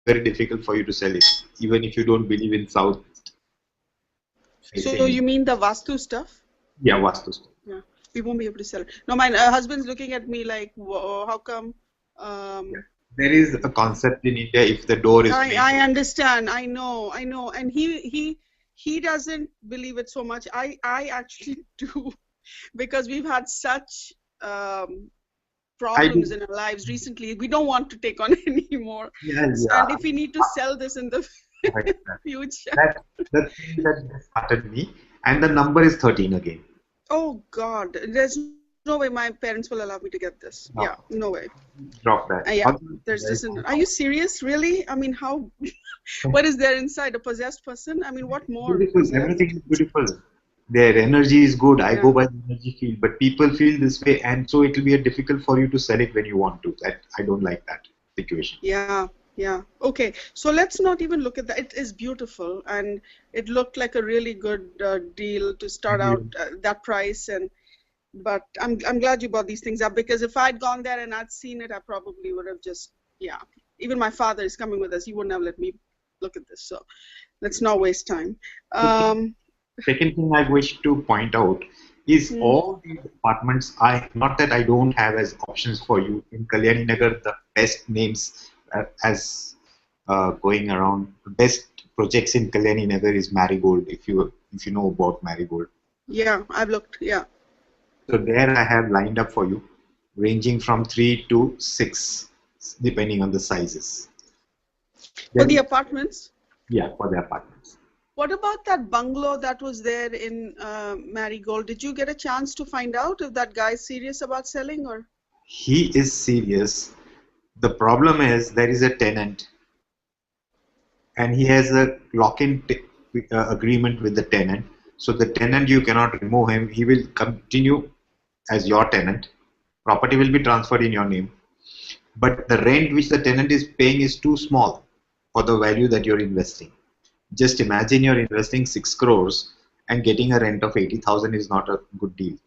very difficult for you to sell it, even if you don't believe in south facing. So you mean the Vastu stuff? Yeah, Vastu stuff. Yeah, we won't be able to sell it. No, my husband's looking at me like, how come? There is a concept in India, if the door is I understand. I know. And he doesn't believe it so much. I actually do, because we've had such problems in our lives recently. We don't want to take on any more. Yeah. And if we need to sell this in the future. That's the thing that started me. And the number is 13 again. Oh God, there's no way my parents will allow me to get this. No. Yeah, no way. Drop that. Yeah, there's just are you serious? Really? I mean, how? What is there inside? A possessed person? I mean, what more? Beautiful. Everything is beautiful. Their energy is good. I go by the energy field, but people feel this way, and so it will be difficult for you to sell it when you want to. I don't like that situation. Yeah. Okay, so let's not even look at that. It is beautiful, and it looked like a really good deal to start out that price. But I'm glad you brought these things up, because if I'd gone there and I'd seen it, I probably would have just Even my father is coming with us. He wouldn't have let me look at this. So let's not waste time. Second thing I wish to point out is all these apartments. Not that I don't have as options for you in Kalyani Nagar. The best names as going around. The best projects in Kalyani Nagar is Marigold. If you know about Marigold. Yeah, I've looked. Yeah. So there I have lined up for you, ranging from 3 to 6, depending on the sizes. For the apartments? Yeah, for the apartments. What about that bungalow that was there in Marigold? Did you get a chance to find out if that guy is serious about selling, or? He is serious. The problem is there is a tenant, and he has a lock-in agreement with the tenant. So the tenant, you cannot remove him. He will continue as your tenant. Property will be transferred in your name. But the rent which the tenant is paying is too small for the value that you're investing. Just imagine you're investing 6 crores and getting a rent of 80,000 is not a good deal.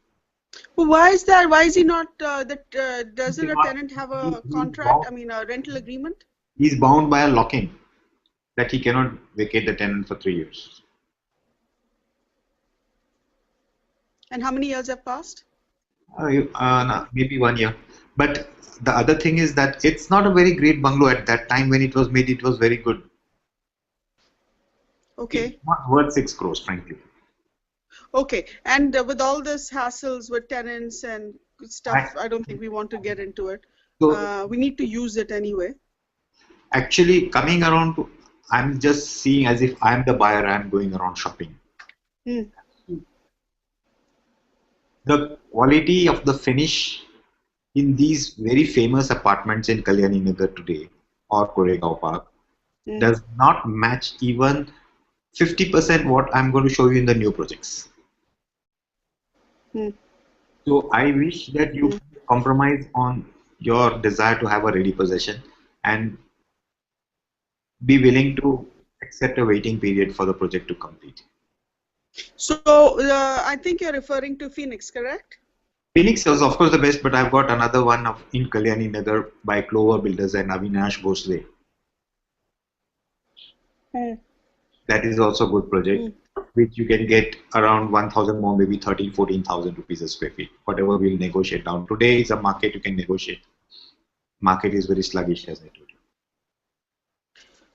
Well, why is that? Why is he not? Doesn't a tenant have a contract? I mean, a rental agreement? He's bound by a lock-in that he cannot vacate the tenant for 3 years. And how many years have passed? Maybe 1 year. But the other thing is that it's not a very great bungalow. At that time when it was made, it was very good. Okay. It's not worth 6 crores, frankly. Okay. And with all this hassles with tenants and stuff, I don't think we want to get into it. So, we need to use it anyway. Actually, coming around to, I'm just seeing as if I'm the buyer, I'm going around shopping. The quality of the finish in these very famous apartments in Kalyani Nagar today or Koregaon Park does not match even 50% what I'm going to show you in the new projects. So I wish that you compromise on your desire to have a ready possession and be willing to accept a waiting period for the project to complete. So I think you're referring to Phoenix, correct? Phoenix is of course the best, but I've got another one in Kalyani Nagar by Clover Builders and Avinash Bhosle. That is also a good project, which you can get around 1,000 more, maybe 13,000-14,000 rupees a square feet. Whatever we'll negotiate down. Today is a market you can negotiate. Market is very sluggish, as I told you.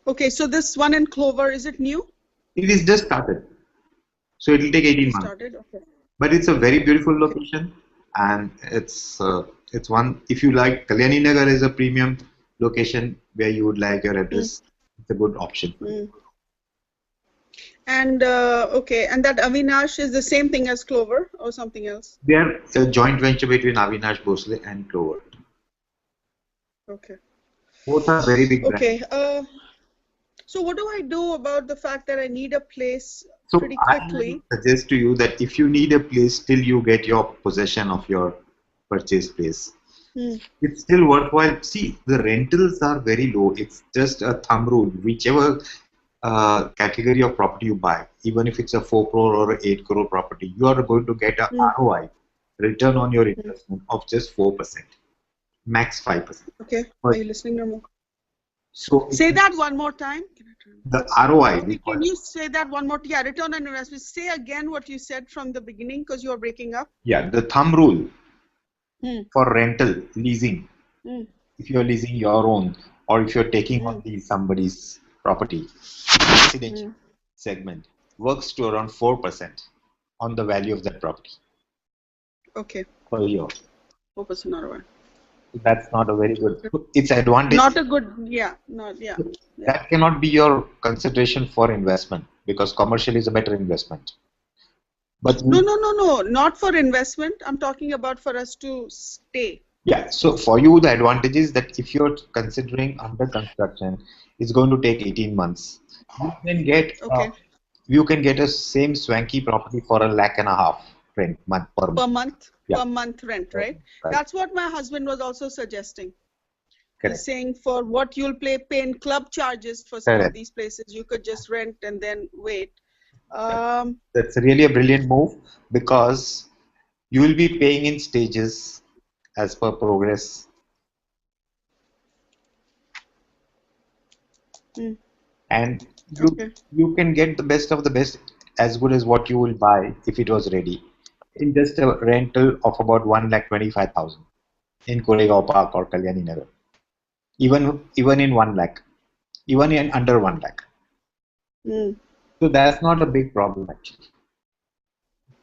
Okay, so this one in Clover, is it new? It is just started. So it will take 18 months. Okay. But it's a very beautiful location, and it's one, if you like, Kalyani Nagar is a premium location where you would like your address. It's a good option. And okay, and that Avinash is the same thing as Clover or something else? They are a joint venture between Avinash Bhosle and Clover. Okay. Both are very big brands. Okay. So what do I do about the fact that I need a place pretty quickly? I suggest to you that if you need a place till you get your possession of your purchased place, it's still worthwhile. See, the rentals are very low. It's just a thumb rule. Whichever category of property you buy, even if it's a 4 crore or 8 crore property, you are going to get a ROI, return on your investment, of just 4%, max 5%. Okay. Are you listening, Ramo? So Say that one more time. the ROI. Can you say that one more time? Yeah, return on investment. Say again what you said from the beginning because you are breaking up. Yeah, the thumb rule for rental, leasing, Hmm. if you're leasing your own or if you're taking on somebody's property, residential segment works to around 4% on the value of that property Okay. per year. 4% ROI. That's not a very good. It's advantage. Not a good. Yeah. Not. Yeah. That cannot be your consideration for investment because commercial is a better investment. But No. Not for investment. I'm talking about for us to stay. Yeah. So for you, the advantage is that if you're considering under construction, it's going to take 18 months. You can get a same swanky property for $1.5 lakh rent per month. Per month rent, right? That's what my husband was also suggesting. Correct. He's saying for what you'll pay in club charges for some of these places, you could just rent and then wait. That's really a brilliant move because you will be paying in stages as per progress. And you can get the best of the best as good as what you will buy if it was ready in just a rental of about 1,25,000 in Koregaon Park or Kalyani Nagar. Even in 1 lakh, even in under 1 lakh. So that's not a big problem actually.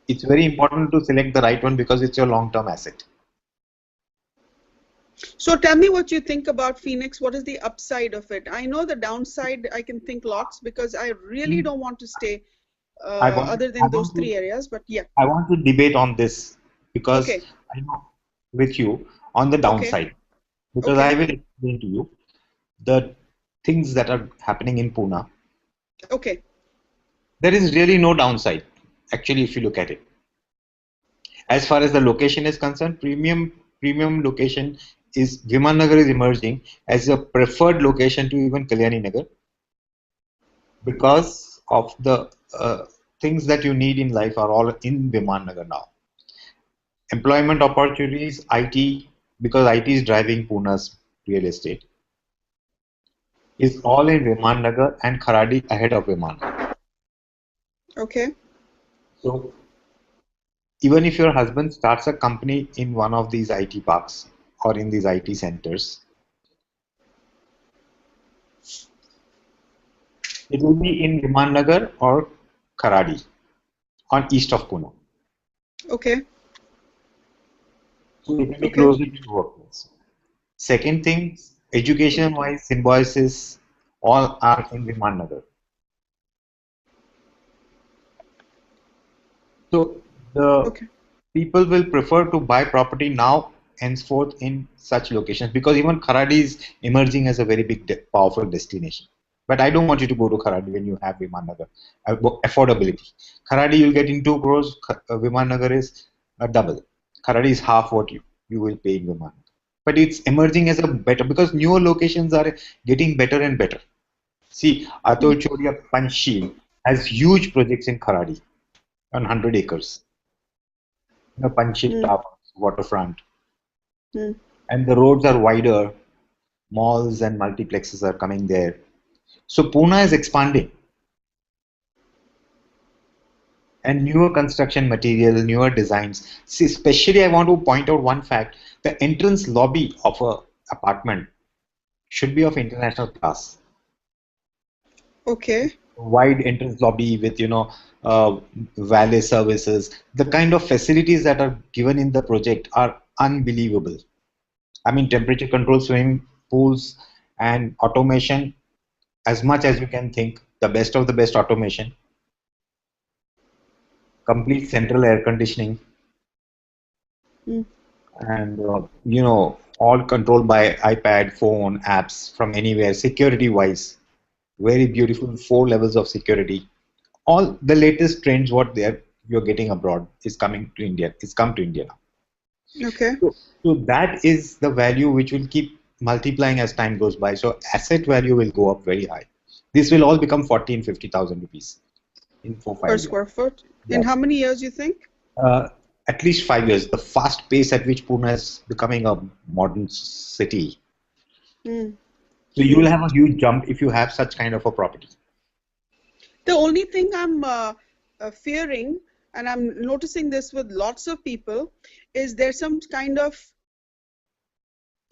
It's very important to select the right one because it's your long-term asset. So tell me what you think about Phoenix. What is the upside of it? I know the downside, I can think lots because I really don't want to stay other than those three areas, but yeah. I want to debate on this because I know with you on the downside. Because I will explain to you the things that are happening in Pune. Okay. There is really no downside, actually, if you look at it. As far as the location is concerned, premium location is Viman Nagar is emerging as a preferred location to even Kalyani Nagar because of the things that you need in life are all in Viman Nagar now. Employment opportunities, IT, because IT is driving Pune's real estate, is all in Viman Nagar and Kharadi ahead of Viman Nagar. Okay. So even if your husband starts a company in one of these IT parks or in these IT centers, it will be in Viman Nagar or Kharadi on east of Pune. Okay. So it will be closer to the workplace. Second thing, education-wise, Symbiosis, all are in Viman Nagar. So the people will prefer to buy property now henceforth in such locations because even Kharadi is emerging as a very big, powerful destination. But I don't want you to go to Kharadi when you have Viman Nagar. Affordability. Kharadi you'll get in 2 crores, Viman Nagar is a double. Kharadi is half what you will pay in Viman Nagar. But it's emerging as a better because newer locations are getting better and better. See, Atul Chodia Panchsheel has huge projects in Kharadi on 100 acres. Panchsheel Towers, waterfront. And the roads are wider, malls and multiplexes are coming there. So Pune is expanding. And newer construction material, newer designs. See, especially I want to point out one fact. The entrance lobby of an apartment should be of international class. Okay. Wide entrance lobby with, valet services. The kind of facilities that are given in the project are unbelievable. I mean, temperature control swimming pools and automation, as much as you can think, the best of the best automation. Complete central air conditioning. And, all controlled by iPad, phone, apps from anywhere, security-wise. Very beautiful 4 levels of security. All the latest trends, what you're getting abroad is coming to India. It's come to India now. Okay. So that is the value which will keep multiplying as time goes by. So asset value will go up very high. This will all become 40 and 50,000 rupees in 4-5 per square foot. In how many years you think? At least 5 years. The fast pace at which Pune is becoming a modern city. So you will have a huge jump if you have such kind of a property. The only thing I'm fearing, and I'm noticing this with lots of people, is there's some kind of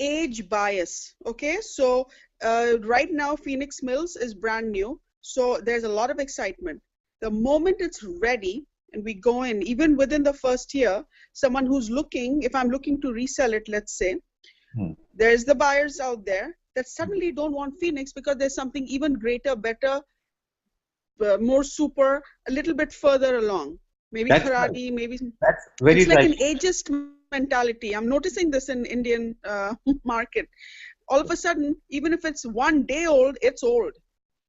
age bias. Okay, so right now Phoenix Mills is brand new, so there's a lot of excitement. The moment it's ready and we go in, even within the first year, someone who's looking, if I'm looking to resell it, let's say, there's the buyers out there that suddenly don't want Phoenix because there's something even greater, better, more super, a little bit further along. Maybe Kharadi, maybe. That's very it's like right. an ageist mentality. I'm noticing this in Indian market. All of a sudden, even if it's 1 day old, it's old.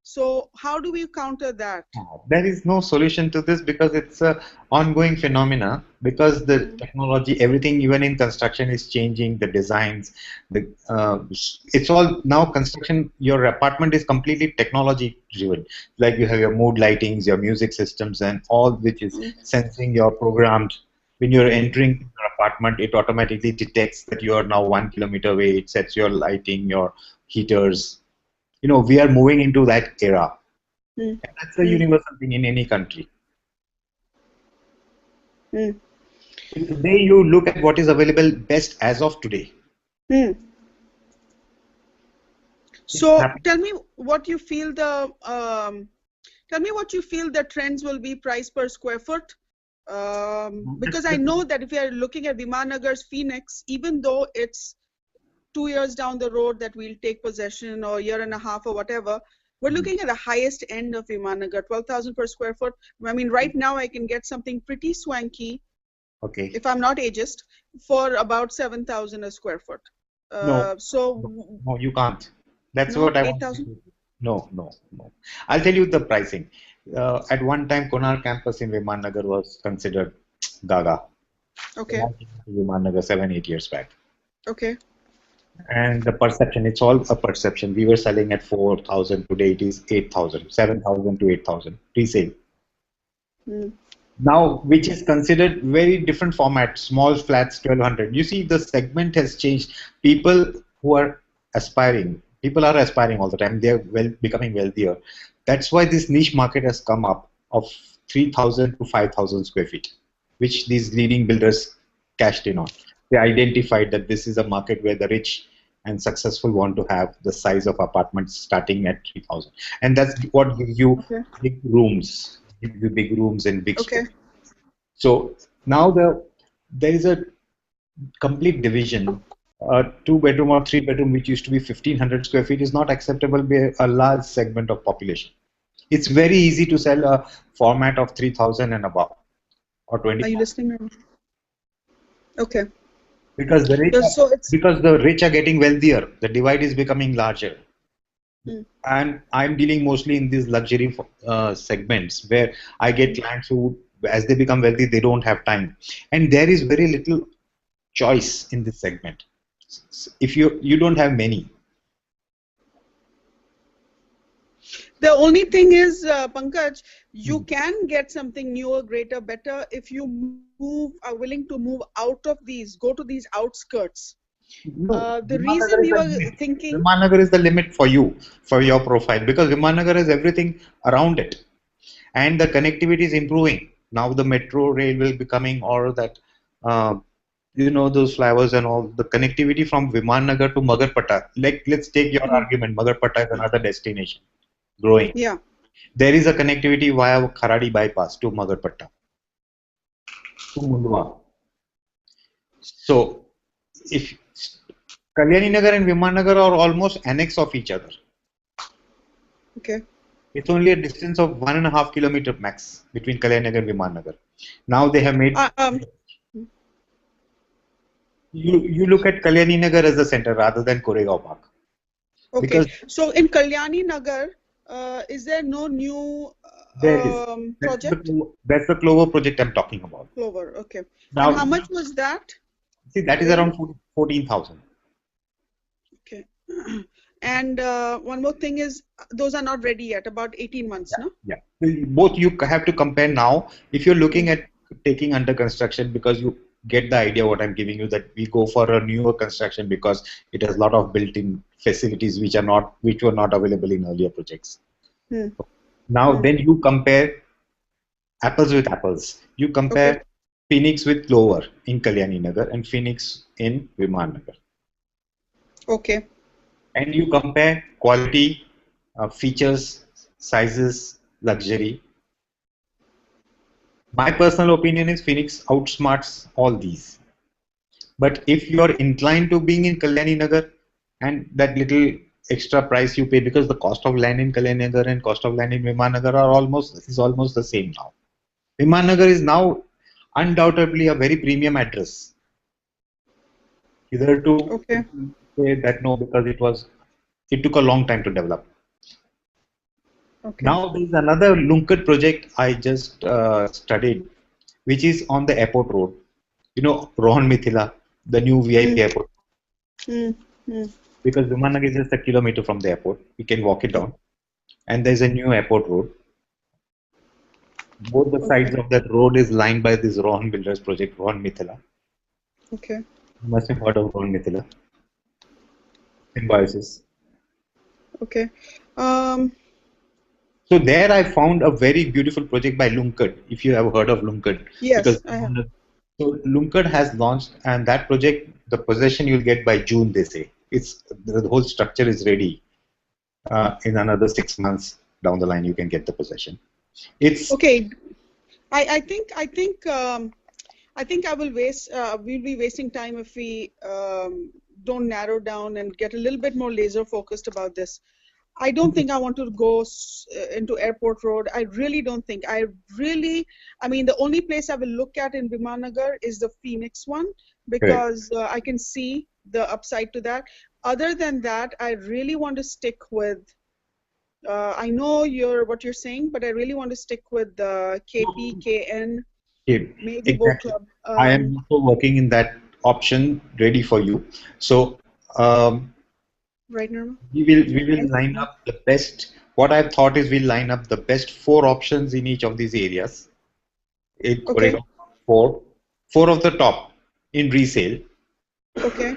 So how do we counter that? There is no solution to this because it's a ongoing phenomena, because the technology, everything even in construction is changing, the designs, it's all now construction, your apartment is completely technology driven. Like you have your mood lightings, your music systems and all which is sensing your programs. When you're entering your apartment, it automatically detects that you are now 1 kilometer away, it sets your lighting, your heaters. You know, we are moving into that era. And that's a universal thing in any country. Today, you look at what is available best as of today. So tell me what you feel the trends will be price per square foot. Because I know that if you are looking at Vimannagar's Phoenix, even though it's 2 years down the road that we'll take possession, or a year and a half or whatever, we're looking at the highest end of Vimannagar, 12,000 per square foot. I mean, right now I can get something pretty swanky, if I'm not ageist, for about 7,000 a square foot. No, you can't. That's what I want to do. No. I'll tell you the pricing. At one time, Konark campus in Vimannagar was considered gaga. Okay. Vimannagar 7-8 years back. Okay. And the perception, it's all a perception. We were selling at 4,000. Today it is 8,000, 7,000 to 8,000 resale. Now, which is considered very different format, small flats, 1,200. You see, the segment has changed. People who are aspiring, people are aspiring all the time. They are becoming wealthier. That's why this niche market has come up of 3,000 to 5,000 square feet, which these leading builders cashed in on. They identified that this is a market where the rich and successful want to have the size of apartments starting at 3,000, and that's what gives you big rooms, and big space. So now there is a complete division. 2-bedroom or 3-bedroom, which used to be 1,500 square feet, is not acceptable by a large segment of population. It's very easy to sell a format of 3,000 and above, or 20. Are you listening now? Okay. Because the rich are getting wealthier, the divide is becoming larger. And I'm dealing mostly in these luxury segments where I get clients who, as they become wealthy, they don't have time, and there is very little choice in this segment. If you don't have many. The only thing is, Pankaj, you can get something newer, greater, better if you are willing to move out of these, go to these outskirts. No, the reason we were thinking... Vimannagar is the limit for you, for your profile, because Vimannagar has everything around it. And the connectivity is improving. Now the metro rail will be coming, or that, those flyovers and all. The connectivity from Vimannagar to Magarpatta. Let's take your argument. Magarpatta is another destination. Growing. Yeah. There is a connectivity via Kharadi bypass to Magarpatta, to Mundwa. So, if Kalyani Nagar and Vimannagar are almost annex of each other. Okay. It's only a distance of 1.5 kilometer max between Kalyani Nagar and Vimannagar. Now they have made. You look at Kalyani Nagar as the center rather than Koregaon Park. Okay. Because so in Kalyani Nagar, is there no new project? That's the Clover project I'm talking about. Clover, okay. Now, and how much was that? See, that is around 14,000. Okay. And one more thing is, those are not ready yet, about 18 months, no? Yeah. Both you have to compare now. If you're looking at taking under construction, because get the idea what I'm giving you, that we go for a newer construction because it has a lot of built-in facilities which were not available in earlier projects. Hmm. Now then you compare apples with apples. You compare Okay. Phoenix with Clover in Kalyani Nagar and Phoenix in Viman Nagar. Okay. And you compare quality, features, sizes, luxury. My personal opinion is Phoenix outsmarts all these. But if you are inclined to being in Kalyani Nagar and that little extra price you pay, because the cost of land in Kalyani Nagar and cost of land in Viman Nagar is almost the same now. Viman Nagar is now undoubtedly a very premium address. Either to Okay. say that no, because it took a long time to develop. Okay. Now there is another Lunkat project I just studied, which is on the airport road. You know, Rohan Mithila, the new VIP airport. Because Viman Nagar is just a kilometer from the airport, we can walk it down. And there's a new airport road. Both the sides of that road is lined by this Rohan Builders project, Rohan Mithila. Okay. You must have heard of Rohan Mithila. Symbiosis. Okay. So there I found a very beautiful project by Lunkad, if you have heard of Lunkad. Yes, Because I have. so Lunkad has launched, and that project, the possession you'll get by June, they say. It's the whole structure is ready. In another 6 months down the line, you can get the possession. It's okay. I think I will waste. We'll be wasting time if we don't narrow down and get a little bit more laser focused about this. I don't think I want to go into Airport Road. I really don't think. I mean, the only place I will look at in Viman Nagar is the Phoenix one, because I can see the upside to that. Other than that, I really want to stick with, I know what you're saying, but I really want to stick with the KP, KN, maybe Boat exactly. Club. I am also working in that option ready for you. So Right, Nirma? we will line up the best. What I've thought is we'll line up the best 4 options in each of these areas. In Koregaon, four of the top in resale. Okay.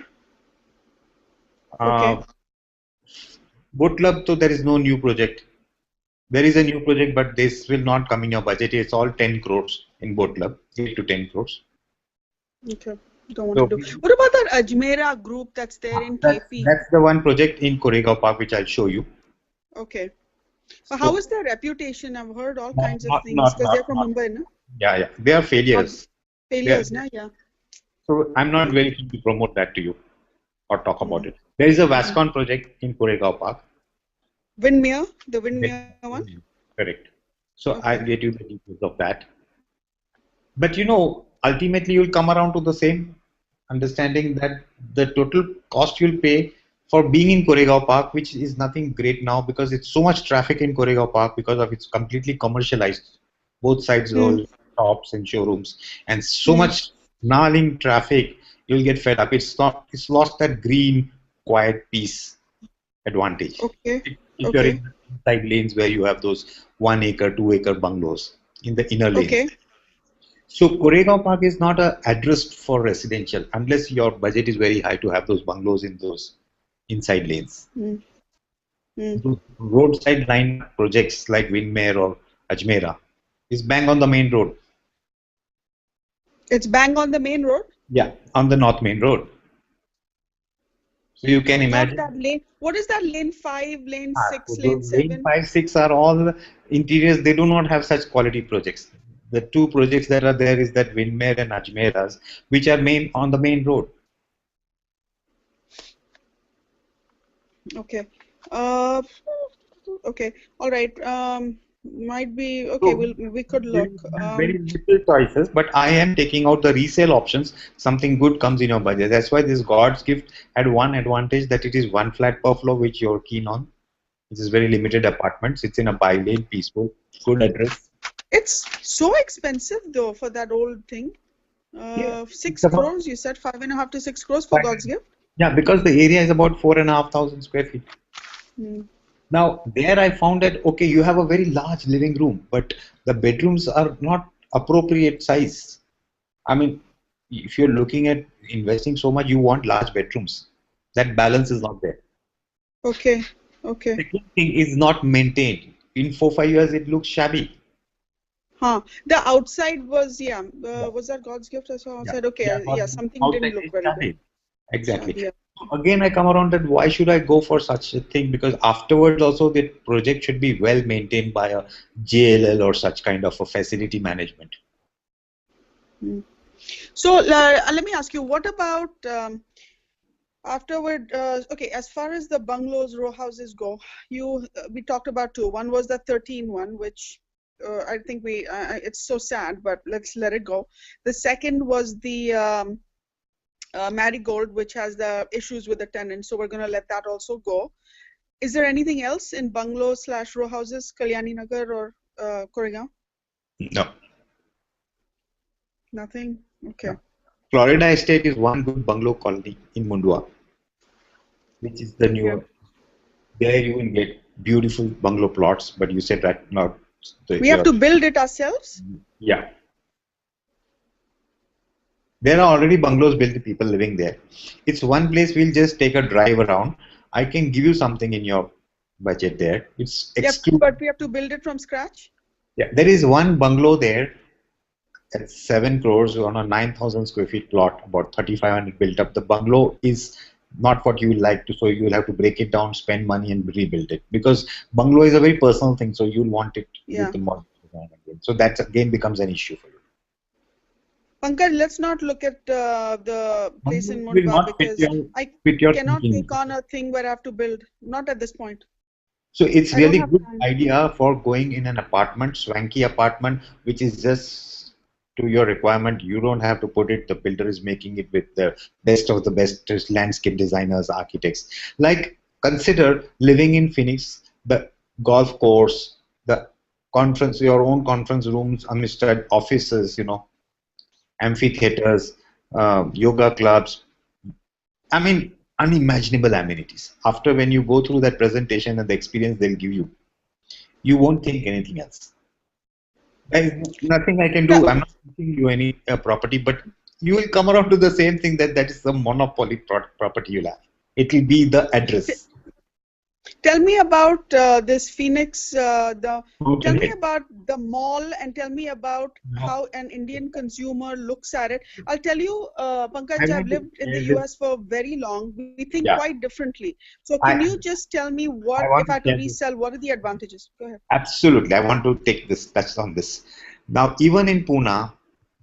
Boat Club, so there is no new project. There is a new project, but this will not come in your budget. It's all 10 crores in Boat Club, 8 to 10 crores. Okay. Don't want to do. What about that Ajmera group that's there in KP? That's the one project in Koregaon Park which I'll show you. Okay. But how is their reputation? I've heard all kinds of things because they're from Mumbai, no? Yeah. They are failures. No? Yeah. So I'm not very keen to promote that to you or talk about it. There is a Vascon project in Koregaon Park. Windmere? The Windmere one? Correct. So I'll get you the details of that. But you know, ultimately you'll come around to the same understanding that the total cost you'll pay for being in Koregaon Park, which is nothing great now because it's so much traffic in Koregaon Park because of it's completely commercialized. Both sides, all shops and showrooms, and so much gnarling traffic, you'll get fed up. It's lost that green, quiet peace advantage. Okay. If you're in inside lanes where you have those 1 acre, 2 acre bungalows in the inner lanes. Okay. So Koregaon Park is not addressed for residential unless your budget is very high to have those bungalows in those inside lanes. Those roadside line projects like Windmere or Ajmera is bang on the main road. It's bang on the main road? Yeah, on the North Main Road. So you can imagine. That lane. What is that lane 5, lane 6, lane 7? Lane 5, 6 are all interiors. They do not have such quality projects. The 2 projects that are there is that Windmere and Ajmeras, which are on the main road. Okay. Okay. All right. Might be okay. We could look. Very little choices, but I am taking out the resale options. Something good comes in your budget. That's why this God's Gift had one advantage, that it is one flat per floor, which you're keen on. It is very limited apartments. It's in a by-lane, peaceful, good address. It's so expensive though for that old thing. 6 crores. You said 5.5 to 6 crores for God's Gift. Yeah, because the area is about 4,500 square feet. Now, there I found that, okay, you have a very large living room, but the bedrooms are not appropriate size. I mean, if you're looking at investing so much, you want large bedrooms. That balance is not there. Okay. Okay. Second thing is not maintained. In 4 5 years, it looks shabby. Huh. The outside was, yeah, Yeah. was that God's gift? I saw Yeah. outside. Okay. Yeah, Something didn't outside look is very good. shabby. Exactly. Shabby, yeah. Again, I come around that why should I go for such a thing? Because afterwards, also the project should be well maintained by a JLL or such kind of a facility management. So let me ask you, what about afterward? Okay, as far as the bungalows, row houses go, we talked about two. One was the 13 one, which I think it's so sad, but let's let it go. The second was the Marigold, which has the issues with the tenants, so we're going to let that also go. Is there anything else in bungalows / row houses, Kalyani Nagar or Koregaon? No. Nothing? Okay. No. Florida Estate is one good bungalow colony in Mundua, which is the newer. There you will get beautiful bungalow plots, but you said that not. We have to build it ourselves? Yeah. There are already bungalows built, people living there. It's one place we'll just take a drive around. I can give you something in your budget there. It's exclusive. But we have to build it from scratch? Yeah, there is one bungalow there at 7 crores on a 9,000 square feet plot, about 3,500 built up. The bungalow is not what you would like to, so you will have to break it down, spend money and rebuild it, because bungalow is a very personal thing, so you'll want it with the modern design again. So that again becomes an issue for you. Pankaj, let's not look at the place in Mundwa, because I cannot take on a thing where I have to build, not at this point. So it's really good idea for going in an apartment, swanky apartment, which is just to your requirement. You don't have to put it, the builder is making it with the best of the best landscape designers, architects. Like, consider living in Phoenix, the golf course, the conference, your own conference rooms, amistad offices, you know, amphitheaters, yoga clubs. I mean, unimaginable amenities. After when you go through that presentation and the experience they'll give you, you won't think anything else. There is nothing I can do. I'm not giving you any property, but you will come around to the same thing, that is the monopoly property you'll have. It will be the address. Tell me about this Phoenix, tell me about the mall, and tell me about how an Indian consumer looks at it. I'll tell you, Pankaj, I've lived in the US for very long. We think quite differently. So can you just tell me what, if I had to resell, what are the advantages? Go ahead. Absolutely. I want to take this, touch on this. Now, even in Pune,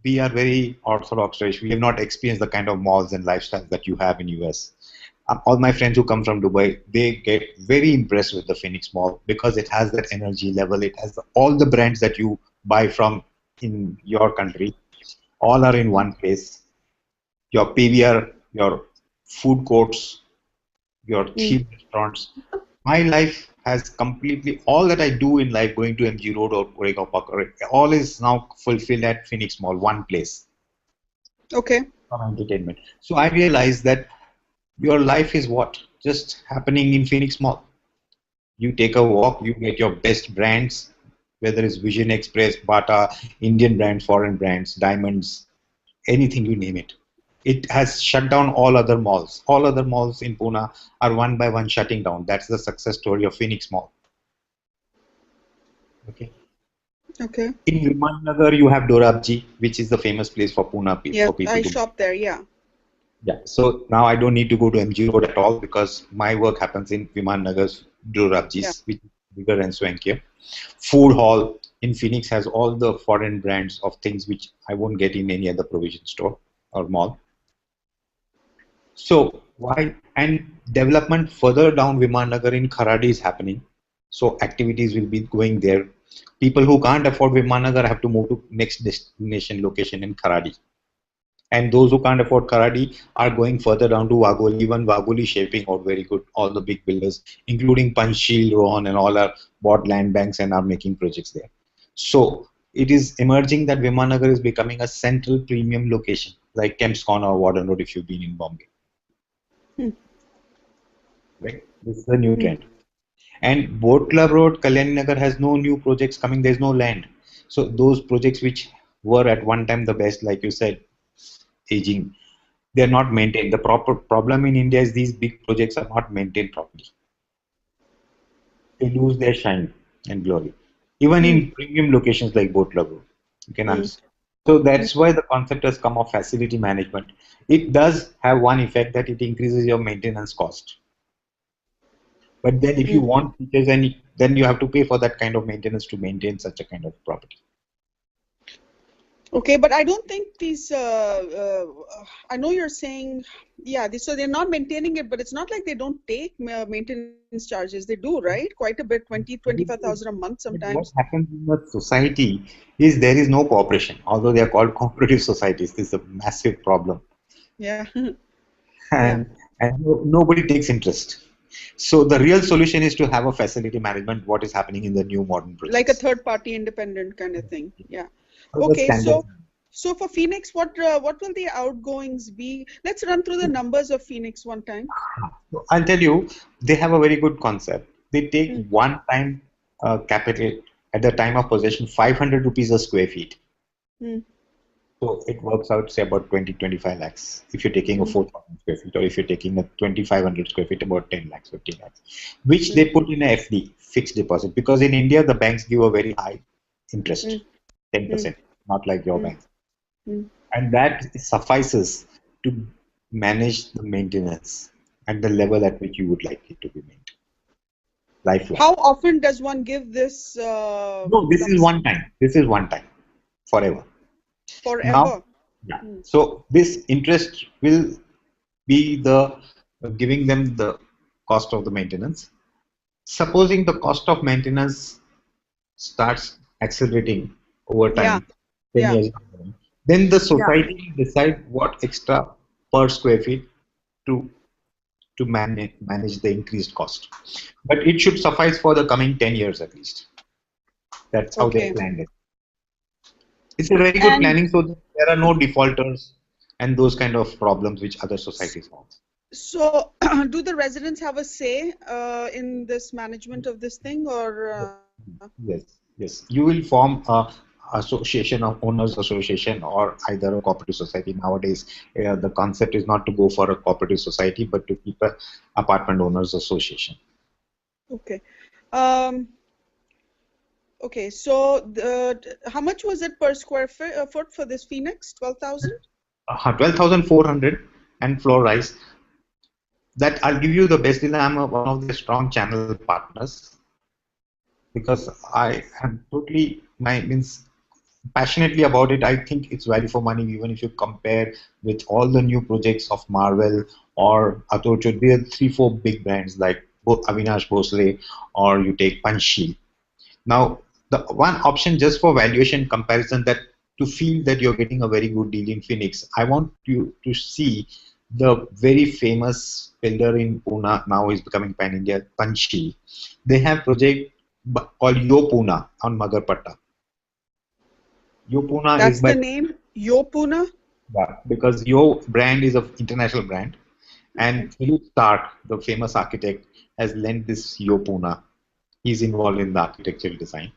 we are very orthodox. We have not experienced the kind of malls and lifestyles that you have in US. All my friends who come from Dubai, they get very impressed with the Phoenix Mall because it has that energy level. It has all the brands that you buy from in your country. All are in one place. Your PVR, your food courts, your cheap restaurants. My life has completely, all that I do in life, going to MG Road or Koregaon Park, all is now fulfilled at Phoenix Mall, one place. Okay. For entertainment. So I realized that your life is what? Just happening in Phoenix Mall. You take a walk, you get your best brands, whether it's Vision Express, Bata, Indian brands, foreign brands, diamonds, anything, you name it. It has shut down all other malls. All other malls in Pune are one by one shutting down. That's the success story of Phoenix Mall. Okay. Okay. In Viman Nagar, you have Dorabji, which is the famous place for Pune for people. I shop there, yeah. Yeah, so now I don't need to go to MG Road at all because my work happens in Viman Nagar's Dorabji's, which is bigger and swankier. Food hall in Phoenix has all the foreign brands of things which I won't get in any other provision store or mall. So why? And development further down Viman Nagar in Kharadi is happening. So activities will be going there. People who can't afford Viman Nagar have to move to next destination location in Kharadi. And those who can't afford Kharadi are going further down to Wagholi. Even Wagholi shaping out very good. All the big builders, including Panchsheel, Rohan, and all are bought land banks and are making projects there. So it is emerging that Viman Nagar is becoming a central premium location, like Kemp's Corner or Warden Road if you've been in Bombay. Right? This is a new trend. And Boat Club Road, Kalyani Nagar has no new projects coming. There's no land. So those projects which were at one time the best, like you said, aging. They're not maintained. The proper problem in India is these big projects are not maintained properly. They lose their shine and glory. Even in premium locations like Boat Lagoon, you can understand. So that's why the concept has come of facility management. It does have one effect that it increases your maintenance cost. But then if you want features, and then you have to pay for that kind of maintenance to maintain such a kind of property. Okay, but I don't think these, I know you're saying, yeah, so they're not maintaining it, but it's not like they don't take maintenance charges. They do, right? Quite a bit, 25,000 a month sometimes. What happens in the society is there is no cooperation, although they are called cooperative societies. This is a massive problem. Yeah. and nobody takes interest. So the real solution is to have a facility management, what is happening in the new modern projects. Like a third-party independent kind of thing. Yeah. Okay, so for Phoenix, what will the outgoings be? Let's run through the numbers of Phoenix one time. I'll tell you, they have a very good concept. They take one-time capital at the time of possession, 500 rupees a square feet. So it works out, say, about 20-25 lakhs if you're taking a 4,000 square feet, or if you're taking a 2,500 square feet, about 10 lakhs, 15 lakhs, which they put in a FD, fixed deposit, because in India, the banks give a very high interest, 10%, not like your banks. And that suffices to manage the maintenance at the level at which you would like it to be maintained. Lifelong. How often does one give this? No, this is one time. This is one time, forever. Forever. Now, yeah. So this interest will be the giving them the cost of the maintenance. Supposing the cost of maintenance starts accelerating over time, 10 years, then the society decide what extra per square feet to manage the increased cost. But it should suffice for the coming 10 years at least. That's how they planned it. It's a very good planning, so that there are no defaulters and those kind of problems which other societies have. So, do the residents have a say in this management of this thing, or? Yes. You will form a association of owners association or either a cooperative society. Nowadays, the concept is not to go for a cooperative society, but to keep an apartment owners association. Okay. Okay, so how much was it per square foot for this Phoenix? 12,000? 12,400 and floor rise. That I'll give you the best deal. I'm one of the strong channel partners because I am totally passionately about it. I think it's value for money, even if you compare with all the new projects of Marvel or Atul. There are 3-4 big brands like Avinash Bhosle, or you take Panchsheel. Now, the one option just for valuation comparison, that to feel that you're getting a very good deal in Phoenix, I want you to see the very famous builder in Pune, now is becoming pan-India, Panchsheel. They have project called Yo Pune on Magarpatta. Yo Pune is the name? Yo Pune? Yeah, because Yo brand is an international brand, and Philip Stark, the famous architect, has lent this Yo Pune. He's involved in the architectural design.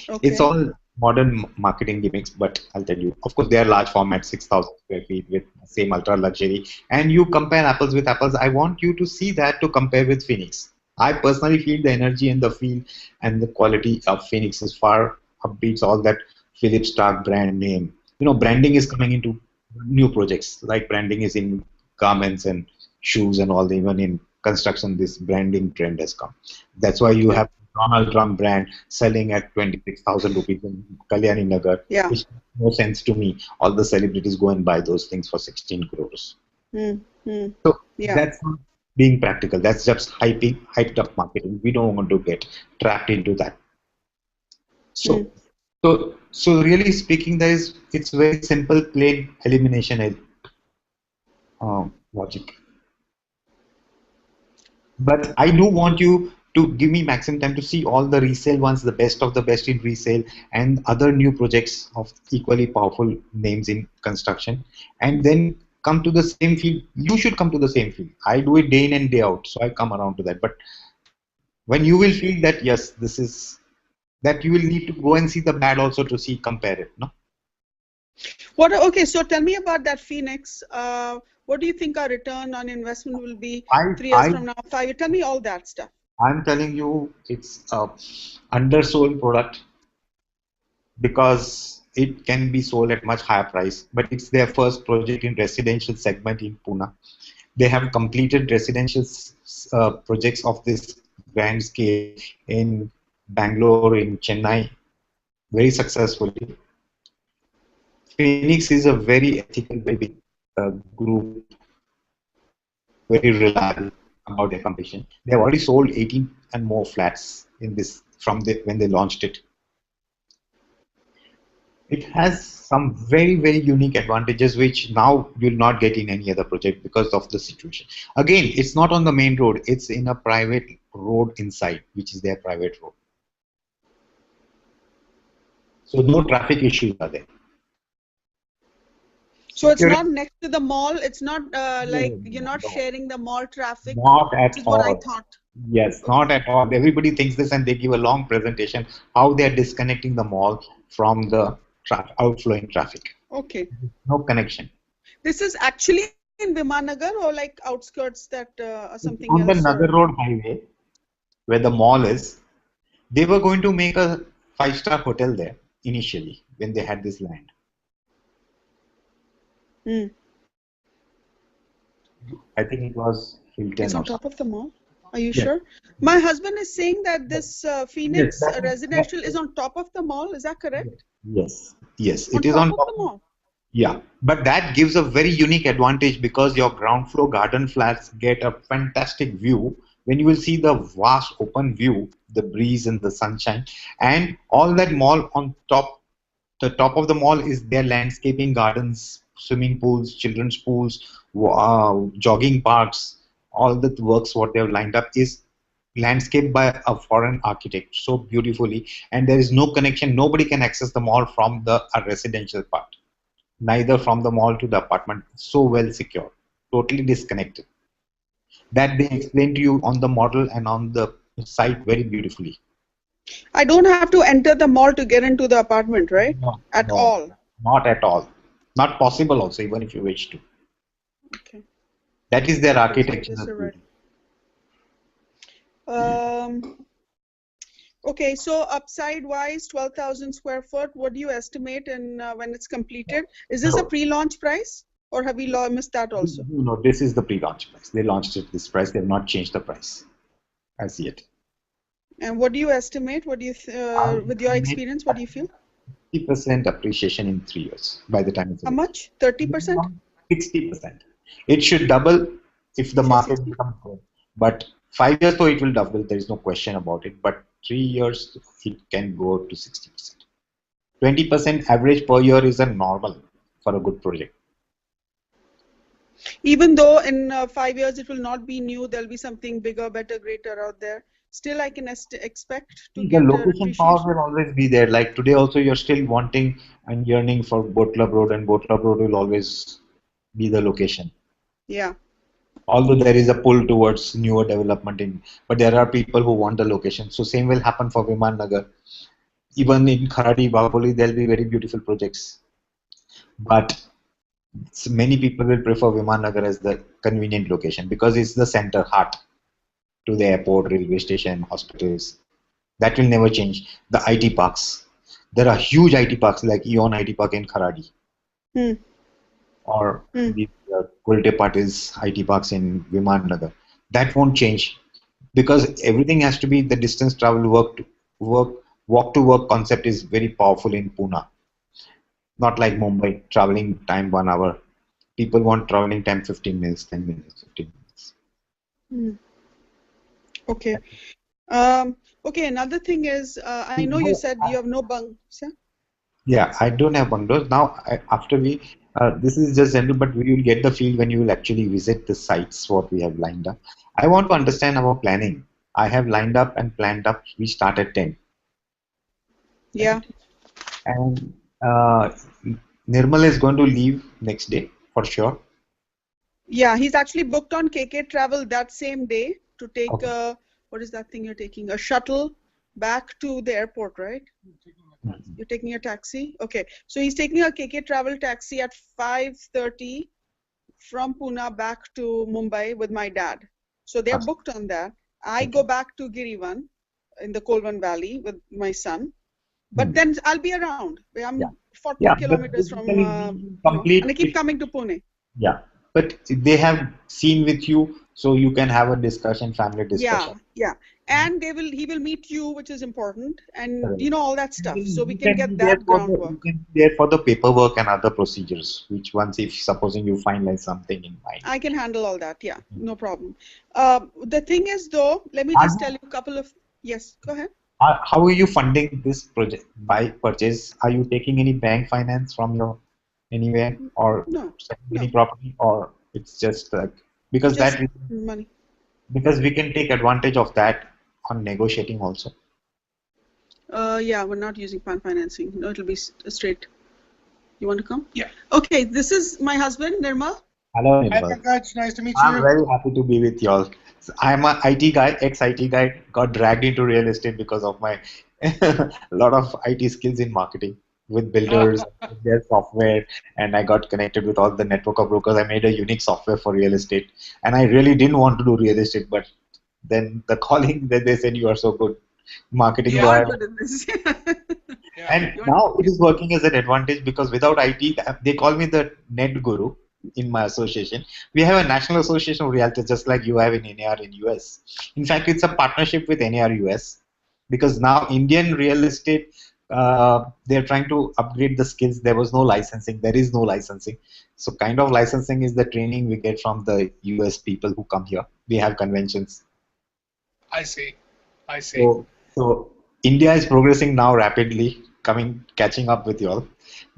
Okay. It's all modern marketing gimmicks, but I'll tell you, of course, they are large format, 6,000 square feet with same ultra luxury. And you compare apples with apples. I want you to see that to compare with Phoenix. I personally feel the energy and the feel and the quality of Phoenix is far upbeats all that Philip Stark brand name. You know, branding is coming into new projects, like branding is in garments and shoes and all. Even in construction, this branding trend has come. That's why you have Donald Trump brand selling at 26,000 rupees in Kalyani Nagar, which makes no sense to me. All the celebrities go and buy those things for 16 crores. So that's not being practical. That's just hyped up marketing. We don't want to get trapped into that. So really speaking, it's very simple, plain elimination logic. But I do want you to give me maximum time to see all the resale ones, the best of the best in resale, and other new projects of equally powerful names in construction, and then come to the same field. You should come to the same field. I do it day in and day out, so I come around to that. But when you will feel that, yes, this is that, you will need to go and see the bad also to compare it, no? Okay, so tell me about that Phoenix. What do you think our return on investment will be 3 years from now, 5 years? Tell me all that stuff. I'm telling you, it's a undersold product because it can be sold at much higher price. But it's their first project in residential segment in Pune. They have completed residential projects of this grand scale in Bangalore, in Chennai, very successfully. Phoenix is a very ethical, very big group, very reliable about their completion. They have already sold 18 and more flats in this from when they launched it. It has some very, very unique advantages which now you'll not get in any other project because of the situation. Again, it's not on the main road, it's in a private road inside, which is their private road. So no traffic issues are there. So it's not next to the mall. It's not like you're not sharing the mall traffic. Not at all. What I thought. Yes, okay. Not at all. Everybody thinks this, and they give a long presentation how they are disconnecting the mall from the outflowing traffic. Okay. No connection. This is actually in Vimannagar or like outskirts that or something on else? On the Nagar Road highway, where the mall is, they were going to make a 5-star hotel there initially when they had this land. I think it was Hilton. It's on top of the mall. Are you sure? My husband is saying that this Phoenix residential is on top of the mall. Is that correct? Yes. Yes. It is on top of the mall. Yeah, but that gives a very unique advantage because your ground floor garden flats get a fantastic view when you will see the vast open view, the breeze and the sunshine, and all that mall on top. The top of the mall is their landscaping gardens, swimming pools, children's pools, jogging parks. All the works what they have lined up is landscaped by a foreign architect so beautifully, and there is no connection. Nobody can access the mall from the residential part, neither from the mall to the apartment. So well secured, totally disconnected. That they explain to you on the model and on the site very beautifully. I don't have to enter the mall to get into the apartment, right? No, at all. Not at all. Not possible also, even if you wish to. Okay. That is their architecture. Okay, so upside-wise, 12,000 square foot. What do you estimate in when it's completed? Is this a pre-launch price, or have we missed that also? No, this is the pre-launch price. They launched it this price. They have not changed the price as yet. And what do you estimate? What do you, with your experience, what do you feel? 50% appreciation in 3 years by the time it's how much? 30%? 60%. It should double if the market becomes good. But 5 years, though, it will double. There is no question about it. But 3 years, it can go to 60%. 20% average per year is a normal for a good project. Even though in 5 years it will not be new, there will be something bigger, better, greater out there. Still, I can expect to get the location power will always be there. Like today, also you're still wanting and yearning for Boat Club Road, and Boat Club Road will always be the location. Yeah. Although there is a pull towards newer development but there are people who want the location. So same will happen for Vimannagar. Even in Kharadi, Bahupali, there will be very beautiful projects. But many people will prefer Vimannagar as the convenient location because it's the center heart to the airport, railway station, hospitals. That will never change. The IT parks. There are huge IT parks like Eon IT Park in Kharadi. Or the Kulte Patil's IT parks in Vimannagar. That won't change because everything has to be the distance travel, walk to work concept is very powerful in Pune. Not like Mumbai, traveling time 1 hour. People want traveling time 15 minutes, 10 minutes, 15 minutes. Okay. Okay, another thing is, I know you said you have no bungalows. Yeah, I don't have bungalows. Now, after we, this is just general, but we will get the feel when you will actually visit the sites, what we have lined up. I want to understand our planning. I have lined up and planned up, we start at 10. Yeah. And Nirmal is going to leave next day, for sure. Yeah, he's actually booked on KK Travel that same day to take, what is that thing you're taking? A shuttle back to the airport, right? You're taking a taxi? Okay. So he's taking a KK Travel taxi at 5:30 from Pune back to Mumbai with my dad. So they're booked on that. I go back to Girivan in the Kolvan Valley with my son. But then I'll be around. I'm 40 kilometers from, and I keep coming to Pune. Yeah, but they have seen with you, so you can have a discussion, family discussion. Yeah. And he will meet you, which is important, and all that stuff. So we can get that groundwork. You can be there for the paperwork and other procedures, which once, if supposing you finalize something in mind. I can handle all that, yeah, no problem. The thing is though, let me just tell you a couple of, yes, go ahead. How are you funding this project by purchase? Are you taking any bank finance from your anywhere or any property, or it's just like because just that money? Because we can take advantage of that on negotiating also. Yeah, we're not using pan financing. No, it'll be straight. You want to come? Yeah. Okay, this is my husband, Nirmal. Hello, Hi, Nirmal. Pankaj. Nice to meet you. I'm very happy to be with y'all. I'm an IT guy, ex-IT guy, got dragged into real estate because of my lot of IT skills in marketing with builders, with their software, and I got connected with all the network of brokers. I made a unique software for real estate, and I really didn't want to do real estate, but then the calling that they said you are so good marketing. You are good in this. And now it is working as an advantage because without IT, they call me the net guru. In my association, we have a national association of realtors, just like you have in NAR in US. In fact, it's a partnership with NAR US because now Indian real estate, they're trying to upgrade the skills. There was no licensing. There is no licensing. So kind of licensing is the training we get from the US people who come here. We have conventions. I see. So India is progressing now rapidly, catching up with y'all,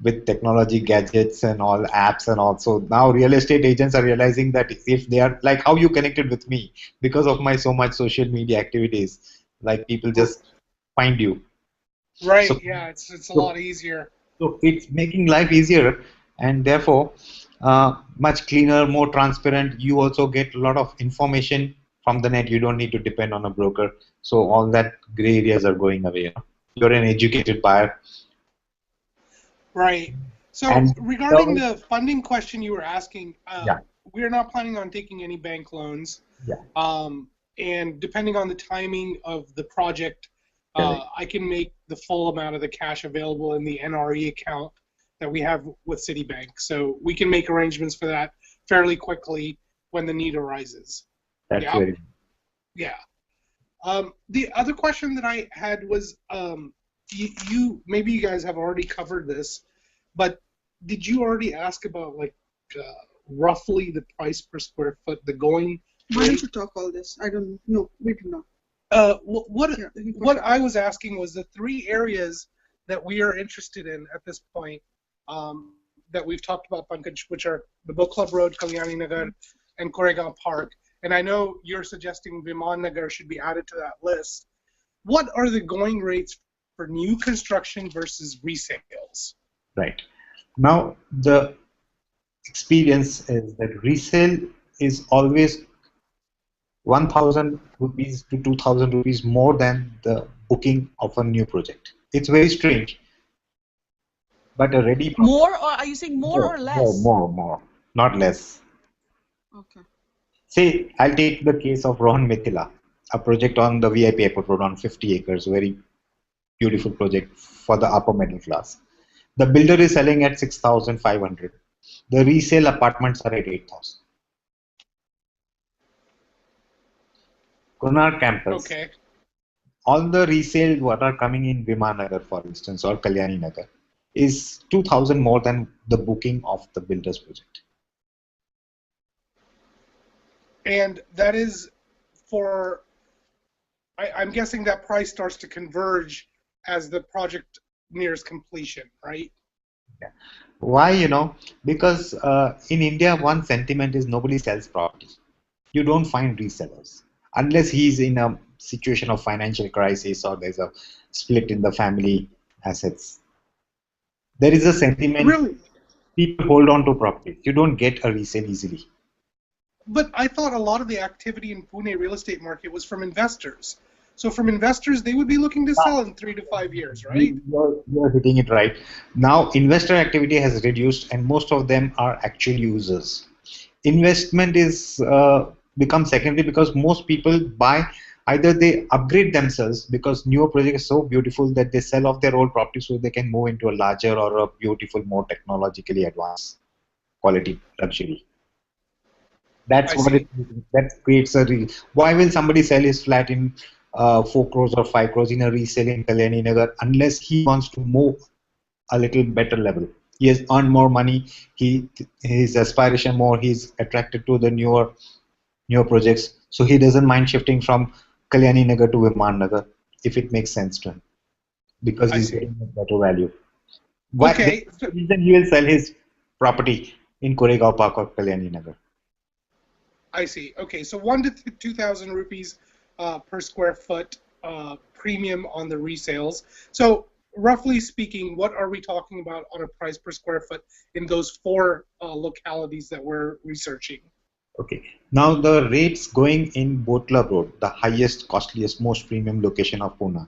with technology, gadgets, and all apps, and all. So now real estate agents are realizing that if they are like how you connected with me because of my so much social media activities, like people just find you. Right. So, yeah, it's a lot easier. So it's making life easier, and therefore much cleaner, more transparent. You also get a lot of information from the net. You don't need to depend on a broker. So all that gray areas are going away. You're an educated buyer. Right. So regarding the funding question you were asking, we're not planning on taking any bank loans. And depending on the timing of the project, I can make the full amount of the cash available in the NRE account that we have with Citibank. So we can make arrangements for that fairly quickly when the need arises. That's very the other question that I had was, maybe you guys have already covered this, but did you already ask about like roughly the price per square foot, the going? Why don't you talk all this? I don't know. We do not. What I was asking was the three areas that we are interested in at this point that we've talked about, Pankaj, which are the Boat Club Road, Kalyani Nagar, and Koregaon Park. And I know you're suggesting Viman Nagar should be added to that list. What are the going rates for new construction versus resales? Right. Now, the experience is that resale is always 1,000 rupees to 2,000 rupees more than the booking of a new project. It's very strange. But a ready... More, or are you saying more or less? More, not less. Okay. Say, I'll take the case of Rohan Mithila, a project on the VIP Airport Road on 50 acres, very beautiful project for the upper middle class. The builder is selling at 6,500. The resale apartments are at 8,000. Konark campus. Okay. All the resale what are coming in Viman Nagar, for instance, or Kalyani Nagar, is 2,000 more than the booking of the builder's project. And that is for, I'm guessing that price starts to converge as the project nears completion, right? Yeah. Why, because in India, one sentiment is nobody sells property. You don't find resellers unless he's in a situation of financial crisis or there's a split in the family assets. There is a sentiment. Really? People hold on to property. You don't get a resale easily. But I thought a lot of the activity in Pune real estate market was from investors. So from investors, they would be looking to sell in 3 to 5 years, right? You're hitting it right. Now, investor activity has reduced, and most of them are actual users. Investment is become secondary because most people buy, either they upgrade themselves because newer project is so beautiful that they sell off their old property so they can move into a larger or a beautiful, more technologically advanced quality luxury. That's that creates a why will somebody sell his flat in 4 crores or 5 crores in a resale in Kalyani Nagar unless he wants to move a little better level? He has earned more money. His aspiration more. He's attracted to the newer projects, so he doesn't mind shifting from Kalyani Nagar to Viman Nagar if it makes sense to him because he's getting a better value. Why? Okay. The reason he will sell his property in Koregaon Park or Kalyani Nagar. I see. Okay, so 1,000 to 2,000 rupees per square foot premium on the resales. So roughly speaking, what are we talking about on a price per square foot in those 4 localities that we're researching? Okay. Now the rates going in Boat Club Road, the highest, costliest, most premium location of Pune.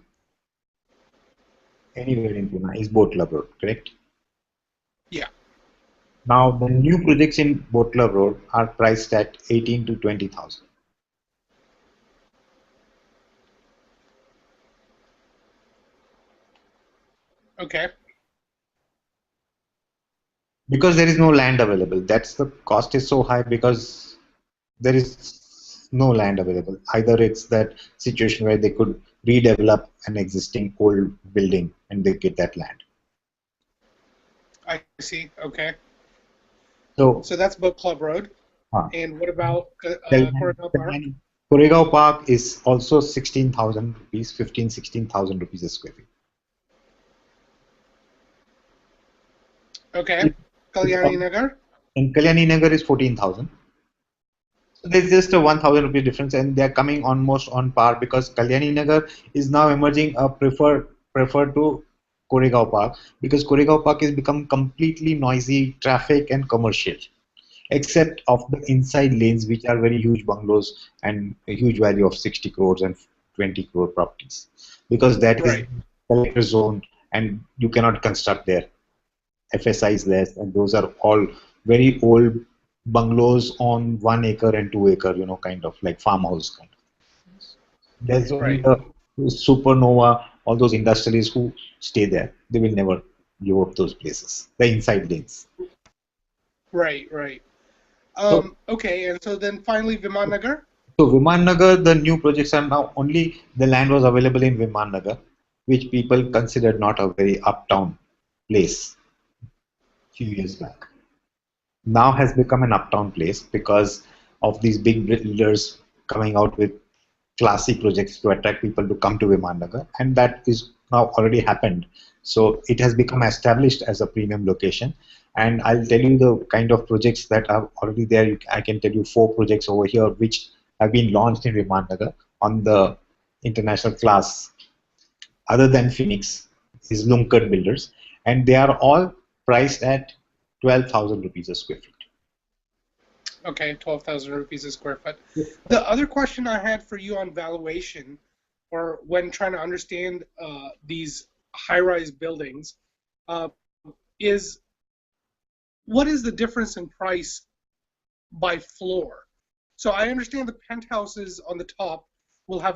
Anywhere in Pune is Boat Club Road, correct? Yeah. Now the new projects in Boat Club Road are priced at 18 to 20,000. Okay. Because there is no land available. That's the cost is so high because there is no land available. Either it's that situation where they could redevelop an existing old building and they get that land. I see. Okay. So that's Boat Club Road. And what about Koregaon Park? Koregaon Park is also 16,000 rupees, 16,000 rupees a square feet. Okay. Kalyani Nagar? And Kalyani Nagar is 14,000. So there's just a 1,000 rupee difference, and they're coming almost on par because Kalyani Nagar is now emerging a preferred to Koregaon Park because Koregaon Park has become completely noisy, traffic and commercial, except of the inside lanes, which are very huge bungalows and a huge value of 60 crores and 20 crore properties, because that is collector zone and you cannot construct there. FSI is less, and those are all very old bungalows on 1 acre and 2 acre, kind of like farmhouse kind of. There's only the Supernova, all those industrialists who stay there. They will never give up those places, the inside lanes. Right. Okay, and so then finally Viman Nagar? So Viman Nagar, the new projects are now only the land was available in Viman Nagar, which people considered not a very uptown place few years back. Now has become an uptown place because of these big builders coming out with classy projects to attract people to come to Viman Nagar, and that is now already happened. So it has become established as a premium location. And I'll tell you the kind of projects that are already there. I can tell you 4 projects over here which have been launched in Viman Nagar on the international class. Other than Phoenix is Lunkad Builders, and they are all priced at 12,000 rupees a square feet. Okay, 12,000 rupees a square foot. The other question I had for you on valuation, or when trying to understand these high-rise buildings, is what is the difference in price by floor? So I understand the penthouses on the top will have